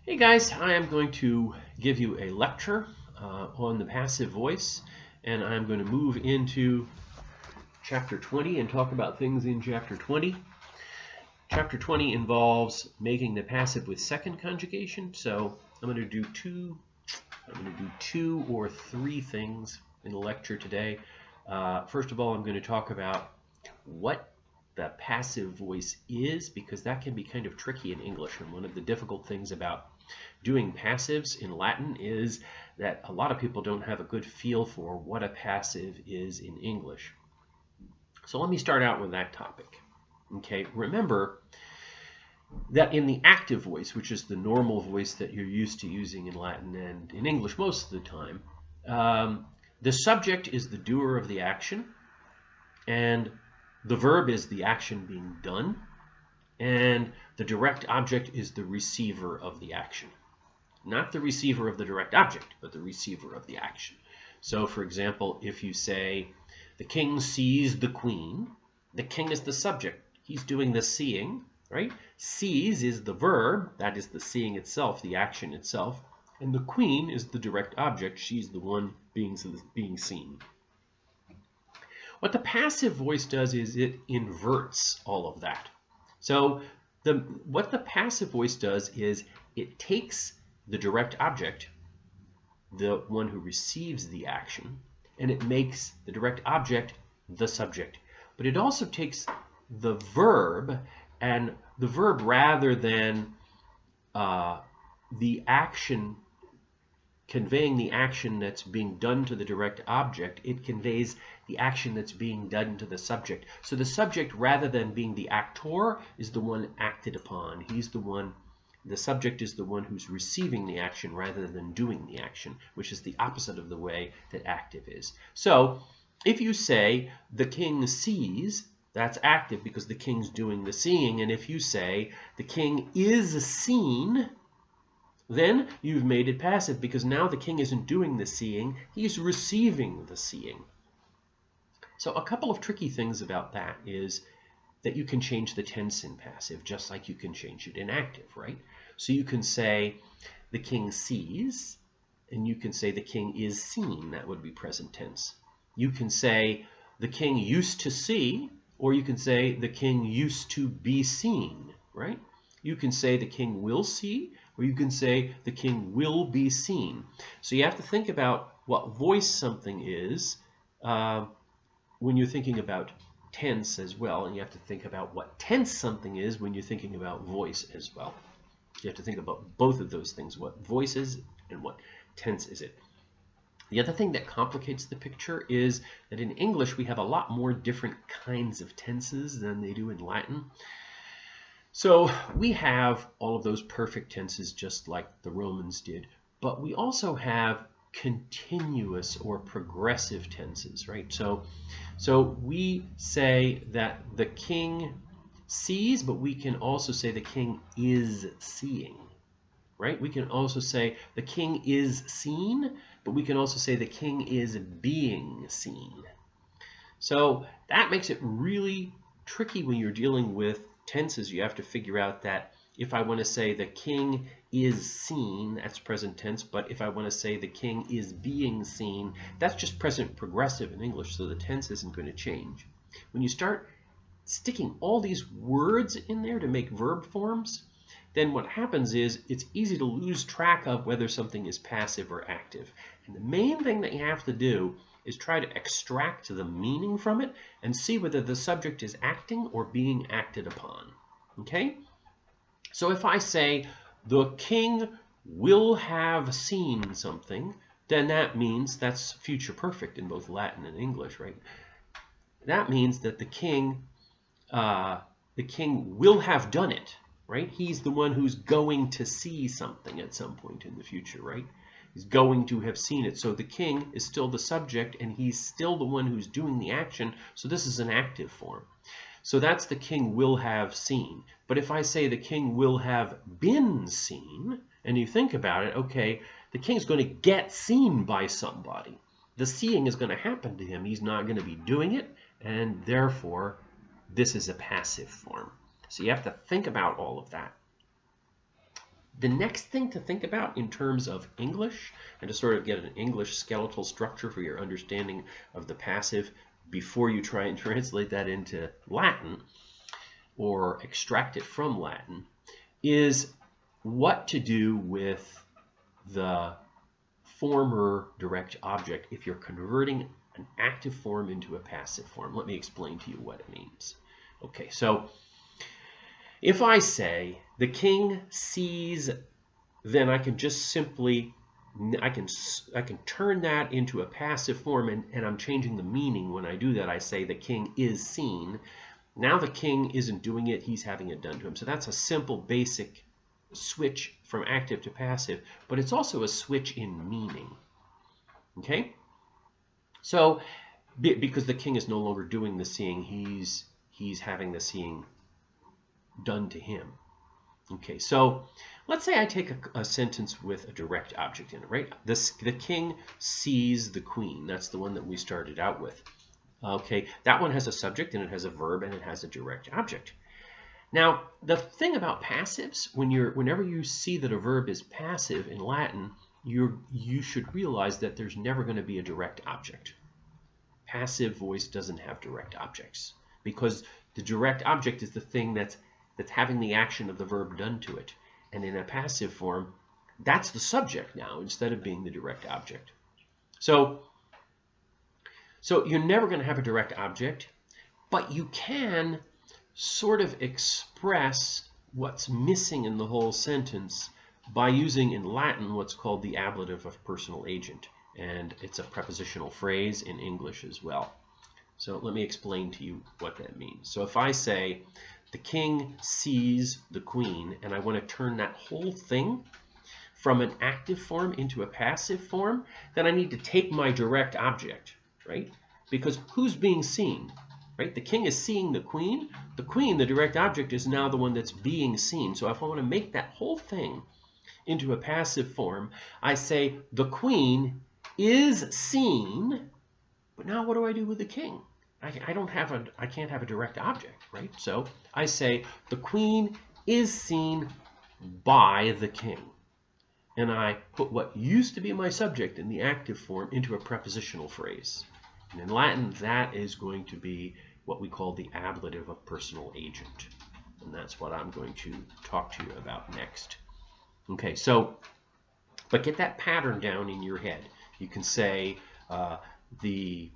Hey guys, I am going to give you a lecture on the passive voice, and I'm going to move into chapter 20 and talk about things in chapter 20. Chapter 20 involves making the passive with second conjugation, so I'm going to do two or three things in the lecture today. First of all, I'm going to talk about what the passive voice is, because that can be kind of tricky in English, and one of the difficult things about doing passives in Latin is that a lot of people don't have a good feel for what a passive is in English. So let me start out with that topic. Okay, remember that in the active voice, which is the normal voice that you're used to using in Latin and in English most of the time, the subject is the doer of the action, and the verb is the action being done, and the direct object is the receiver of the action. Not the receiver of the direct object, but the receiver of the action. So, for example, if you say, the king sees the queen, the king is the subject. He's doing the seeing, right? Sees is the verb, that is the seeing itself, the action itself, and the queen is the direct object. She's the one being seen. What the passive voice does is it inverts all of that. So what the passive voice does is it takes the direct object, the one who receives the action, and it makes the direct object the subject. But it also takes the verb, and the verb, rather than the action, conveying the action that's being done to the direct object, it conveys the action that's being done to the subject. So the subject, rather than being the actor, is the one acted upon. The subject is the one who's receiving the action rather than doing the action, which is the opposite of the way that active is. So if you say, the king sees, that's active because the king's doing the seeing. And if you say, the king is seen, then you've made it passive, because now the king isn't doing the seeing, he's receiving the seeing. So a couple of tricky things about that is that you can change the tense in passive just like you can change it in active, right? So you can say the king sees, and you can say the king is seen. That would be present tense. You can say the king used to see, or you can say the king used to be seen, right? You can say the king will see, or you can say the king will be seen. So you have to think about what voice something is when you're thinking about tense as well, and you have to think about what tense something is when you're thinking about voice as well. You have to think about both of those things, what voice is and what tense is it. The other thing that complicates the picture is that in English we have a lot more different kinds of tenses than they do in Latin. So we have all of those perfect tenses just like the Romans did, but we also have continuous or progressive tenses, right? So we say that the king sees, but we can also say the king is seeing, right? We can also say the king is seen, but we can also say the king is being seen. So that makes it really tricky when you're dealing with tenses. You have to figure out that if I want to say the king is seen, that's present tense, but if I want to say the king is being seen, that's just present progressive in English, so the tense isn't going to change. When you start sticking all these words in there to make verb forms, then what happens is it's easy to lose track of whether something is passive or active. And the main thing that you have to do is try to extract the meaning from it and see whether the subject is acting or being acted upon. Okay? So if I say, the king will have seen something, then that means that's future perfect in both Latin and English, right? That means that the king will have done it, right? He's the one who's going to see something at some point in the future, right? He's going to have seen it. So the king is still the subject, and he's still the one who's doing the action. So this is an active form. So that's the king will have seen. But if I say the king will have been seen, and you think about it, okay, the king's going to get seen by somebody. The seeing is going to happen to him. He's not going to be doing it, and therefore this is a passive form. So you have to think about all of that. The next thing to think about in terms of English, and to sort of get an English skeletal structure for your understanding of the passive before you try and translate that into Latin or extract it from Latin, is what to do with the former direct object if you're converting an active form into a passive form. Let me explain to you what it means. Okay, so if I say the king sees, then I can just simply, I can turn that into a passive form, and I'm changing the meaning when I do that. I say the king is seen. Now the king isn't doing it, he's having it done to him. So that's a simple, basic switch from active to passive, but it's also a switch in meaning. Okay? So, because the king is no longer doing the seeing, he's having the seeing done to him. Okay, so let's say I take a sentence with a direct object in it, right? The king sees the queen. That's the one that we started out with. Okay, that one has a subject and it has a verb and it has a direct object. Now, the thing about passives, whenever you see that a verb is passive in Latin, you should realize that there's never going to be a direct object. Passive voice doesn't have direct objects because the direct object is the thing that's having the action of the verb done to it. And in a passive form, that's the subject now instead of being the direct object. So you're never going to have a direct object, but you can sort of express what's missing in the whole sentence by using in Latin what's called the ablative of personal agent. And it's a prepositional phrase in English as well. So let me explain to you what that means. So if I say the king sees the queen, and I want to turn that whole thing from an active form into a passive form, then I need to take my direct object, right? Because who's being seen, right? The king is seeing the queen. The queen, the direct object, is now the one that's being seen. So if I want to make that whole thing into a passive form, I say the queen is seen, but now what do I do with the king? I can't have a direct object, right? So I say the queen is seen by the king. And I put what used to be my subject in the active form into a prepositional phrase. And in Latin, that is going to be what we call the ablative of personal agent. And that's what I'm going to talk to you about next. Okay, so, but get that pattern down in your head. You can say the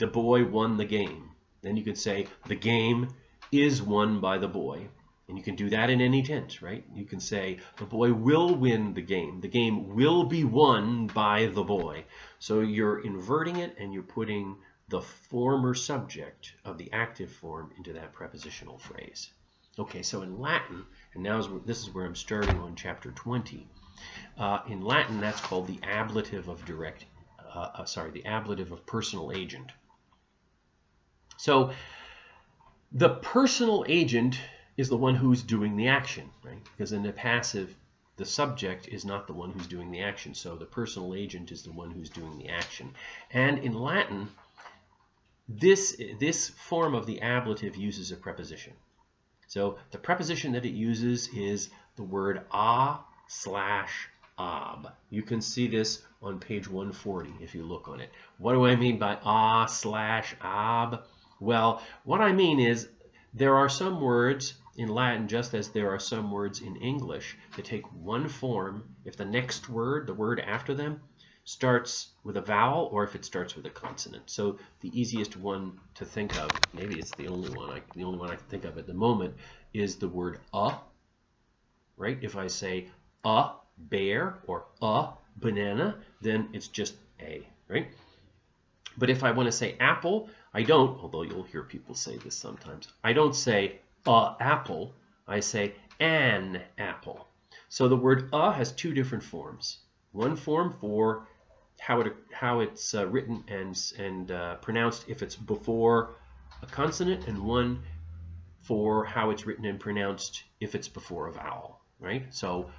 boy won the game. Then you can say the game is won by the boy. And you can do that in any tense, right? You can say the boy will win the game. The game will be won by the boy. So you're inverting it and you're putting the former subject of the active form into that prepositional phrase. Okay, so in Latin, and now this is where I'm starting on chapter 20. In Latin, that's called the ablative of the ablative of personal agent. So the personal agent is the one who's doing the action, right? Because in the passive, the subject is not the one who's doing the action. So the personal agent is the one who's doing the action. And in Latin, this form of the ablative uses a preposition. So the preposition that it uses is the word a/ab. You can see this on page 140 if you look on it. What do I mean by a/ab? Well, what I mean is there are some words in Latin, just as there are some words in English, that take one form if the next word, the word after them, starts with a vowel or if it starts with a consonant. So the easiest one to think of, maybe it's the only one I can think of at the moment, is the word right? If I say a bear or a banana, then it's just a, right? But if I want to say apple, I don't, although you'll hear people say this sometimes, I don't say a apple, I say an apple. So the word has two different forms. One form for how it's written and pronounced if it's before a consonant, and one for how it's written and pronounced if it's before a vowel, right? So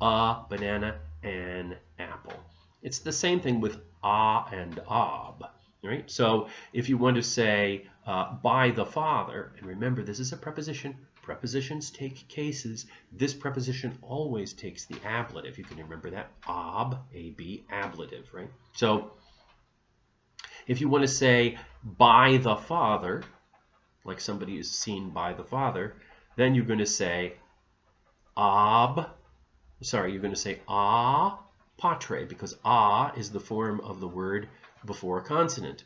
a banana, an apple. It's the same thing with a and ab, right? So if you want to say by the Father, and remember this is a preposition, Prepositions take cases. This preposition always takes the ablative. You can remember that. A-B, ablative, right? So if you want to say by the Father, like somebody is seen by the Father, then you're going to say you're going to say a patre, because a is the form of the word before a consonant.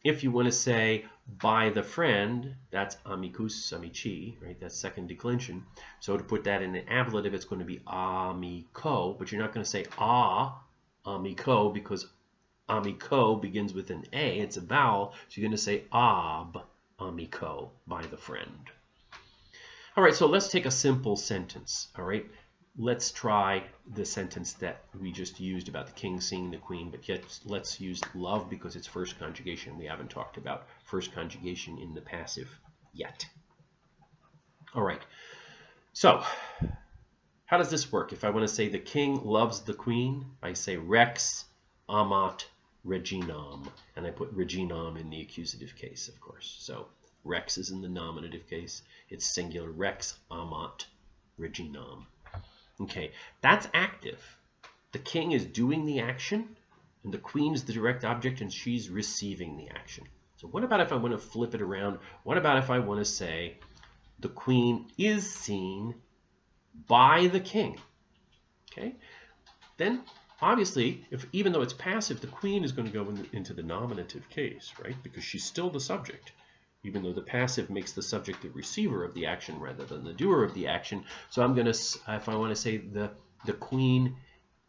If you want to say by the friend, that's amicus, amici, right? That's second declension. So to put that in the ablative, it's going to be amico, but you're not going to say amico, because amico begins with an A, it's a vowel, so you're going to say amico, by the friend. All right, so let's take a simple sentence, all right? Let's try the sentence that we just used about the king seeing the queen, but yet let's use love because it's first conjugation. We haven't talked about first conjugation in the passive yet. All right, so how does this work? If I want to say the king loves the queen, I say rex amat reginam, and I put reginam in the accusative case, of course. So rex is in the nominative case. It's singular, rex amat reginam. Okay, that's active. The king is doing the action, and the queen is the direct object, and she's receiving the action. So what about if I want to flip it around? What about if I want to say the queen is seen by the king? Okay, then obviously, even though it's passive, the queen is going to go into the nominative case, right? Because she's still the subject, even though the passive makes the subject the receiver of the action rather than the doer of the action. So I'm going to, if I want to say the queen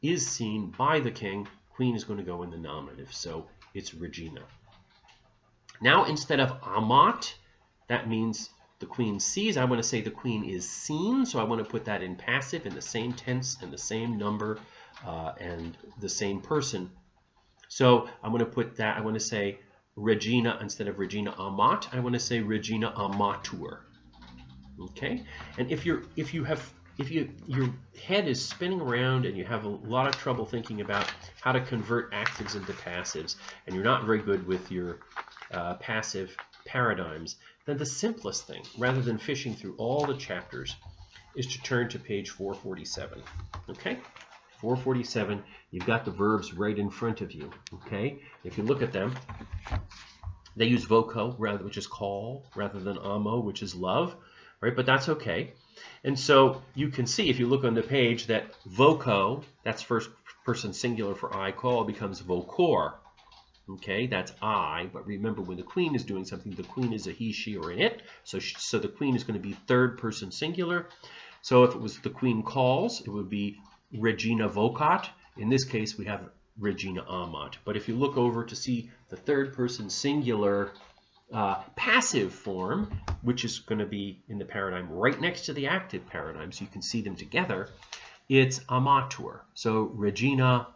is seen by the king, queen is going to go in the nominative. So it's Regina. Now instead of amat, that means the queen sees. I want to say the queen is seen. So I want to put that in passive in the same tense and the same number and the same person. So I'm going to put that, I want to say Regina instead of Regina amat, I want to say Regina amatur. Okay, and if your head is spinning around and you have a lot of trouble thinking about how to convert actives into passives, and you're not very good with your passive paradigms, then the simplest thing, rather than fishing through all the chapters, is to turn to page 447. Okay. 447, you've got the verbs right in front of you, okay? If you look at them, they use voco, which is call, rather than amo, which is love, right? But that's okay. And so you can see, if you look on the page, that voco, that's first person singular for I, call, becomes vocor, okay? That's I, but remember when the queen is doing something, the queen is a he, she, or an it, so the queen is going to be third person singular. So if it was the queen calls, it would be Regina vocat. In this case, we have Regina amat. But if you look over to see the third person singular passive form, which is going to be in the paradigm right next to the active paradigm, so you can see them together, it's amatur. So Regina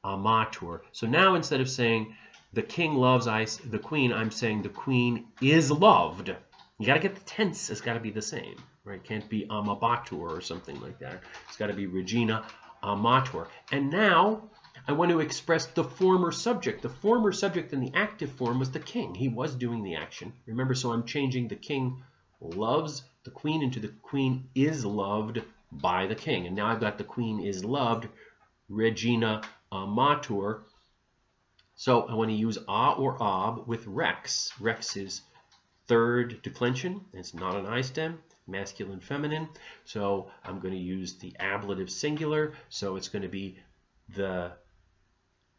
amatur. So now instead of saying the king loves the queen, I'm saying the queen is loved. You got to get the tense. It's got to be the same, right? It can't be amabatur or something like that. It's got to be Regina amatur. And now I want to express the former subject. The former subject in the active form was the king. He was doing the action. Remember, so I'm changing the king loves the queen into the queen is loved by the king. And now I've got the queen is loved, Regina amatur. So I want to use a or ab with rex. Rex is third declension. It's not an I stem, masculine, feminine. So I'm going to use the ablative singular. So it's going to be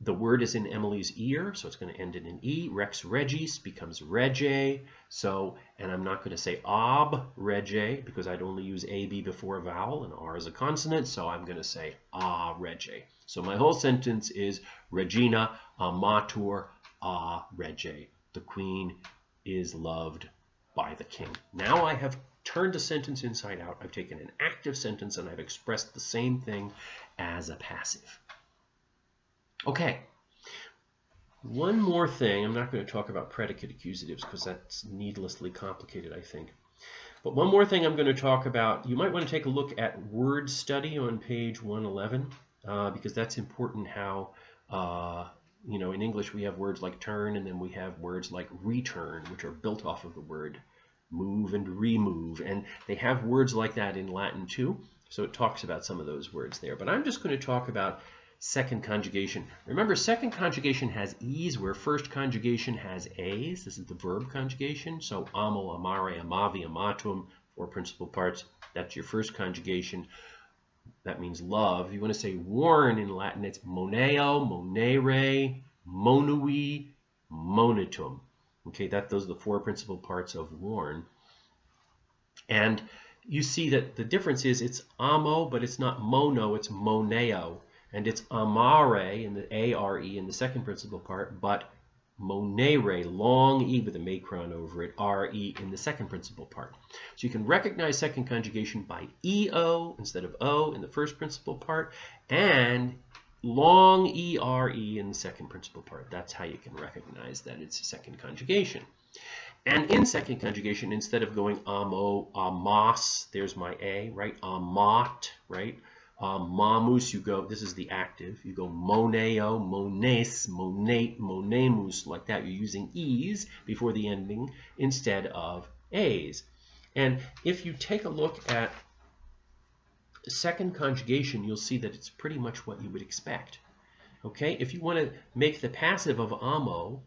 the word is in Emily's ear, so it's going to end in an E. Rex regis becomes rege. So, and I'm not going to say ab rege because I'd only use AB before a vowel and R is a consonant. So I'm going to say a rege. So my whole sentence is Regina amatur a rege. The queen is loved by the king. Now I have turned a sentence inside out. I've taken an active sentence and I've expressed the same thing as a passive. Okay, one more thing. I'm not going to talk about predicate accusatives because that's needlessly complicated, I think. But one more thing I'm going to talk about, you might want to take a look at word study on page 111 because that's important how, you know, in English we have words like turn and then we have words like return, which are built off of the word move and remove. And they have words like that in Latin too. So it talks about some of those words there. But I'm just going to talk about second conjugation. Remember, second conjugation has E's, where first conjugation has A's. This is the verb conjugation. So amo, amare, amavi, amatum, 4 principal parts. That's your first conjugation. That means love. If you want to say warn in Latin, it's moneo, monere, monui, monetum. Okay, those are the 4 principal parts of warn. And you see that the difference is it's amo, but it's not mono, it's moneo. And it's amare, in the A-R-E, in the second principal part, but monere, long E with a macron over it, R-E, in the second principal part. So you can recognize second conjugation by E-O instead of O in the first principal part, and long E-R-E in the second principal part. That's how you can recognize that it's a second conjugation. And in second conjugation, instead of going amo, amos, there's my A, right? Amat, right? Mamus, you go, this is the active, you go moneo, mones, monate, monemus, like that. You're using E's before the ending instead of A's. And if you take a look at second conjugation, you'll see that it's pretty much what you would expect. Okay, if you want to make the passive of amo,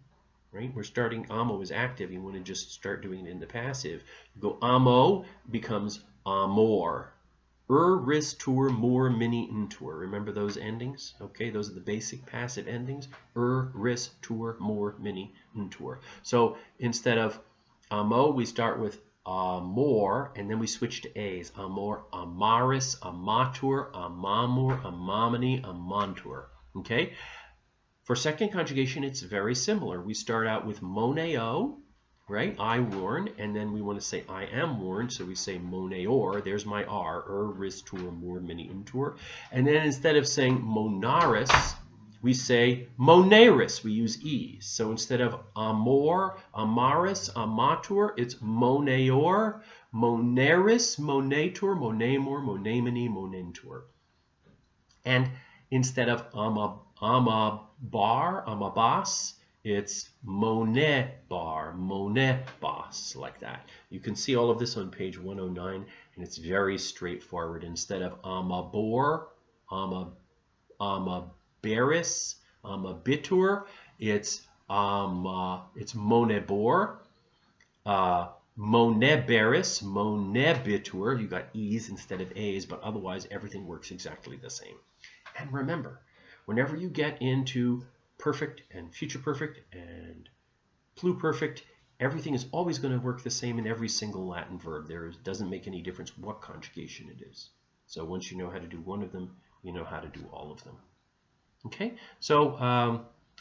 right? We're starting amo is active. You want to just start doing it in the passive. You go amo becomes amor. Ris, tur, mor, mini, intur. Remember those endings? Okay, those are the basic passive endings. Ris, tur, mor, mini, intur. So instead of amo, we start with amor, and then we switch to A's. Amor, amaris, amatur, amamur, amamini, amantur. Okay? For second conjugation, it's very similar. We start out with moneo, right? I warn, and then we want to say I am warned, so we say moneor. There's my R, ris, tur, mor, mini, intur. And then instead of saying monaris, we say moneris. We use E's. So instead of amor, amaris, amatur, it's moneor, moneris, monetur, monemor, monemini, monentur. And instead of amabar, amabas, it's monebar, monebas, like that. You can see all of this on page 109, and it's very straightforward. Instead of amabor, amaberis, amabitur, it's monebor, moneberis, monebitur. You got E's instead of A's, but otherwise everything works exactly the same. And remember, whenever you get into perfect and future perfect and pluperfect, everything is always going to work the same in every single Latin verb. Doesn't make any difference what conjugation it is. So once you know how to do one of them, you know how to do all of them. Okay, so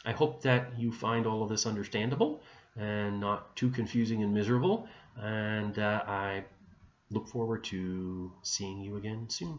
I hope that you find all of this understandable and not too confusing and miserable. And I look forward to seeing you again soon.